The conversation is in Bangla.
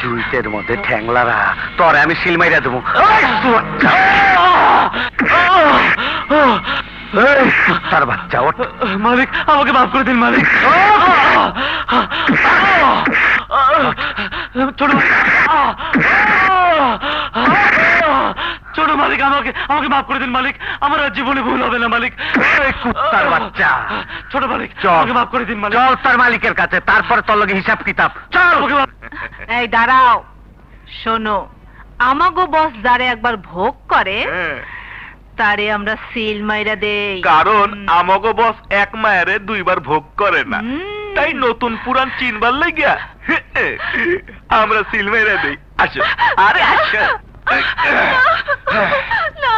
জুইতের মধ্যে ঠ্যাংলারা তোরে আমি সিল মাইরা দেবো। তার বাচ্চা ওঠ। মালিক আমাকে মাফ করে দিন মালিক। ছোট ছোট মালিক আমাকে মাফ করে দিন মালিক। আমার আর জীবনে ভুল হবে না মালিক। কুত্তার বাচ্চা ছোট মালিক চল, আমাকে মাফ করে দিন মালিক। চল তার মালিকের কাছে, তারপরে তোর লগে হিসাব কিতাব। চল। এই দাঁড়াও, শোনো, আমাগো বস যারে একবার ভোগ করে তারে আমরা সিল মাইরা দেই। কারণ আমাগো বস এক মায়েরে দুইবার ভোগ করে না, তাই নতুন পুরান চিনবার লাগিয়া আমরা সিল মেরে দেই। আসো আরে আসো। না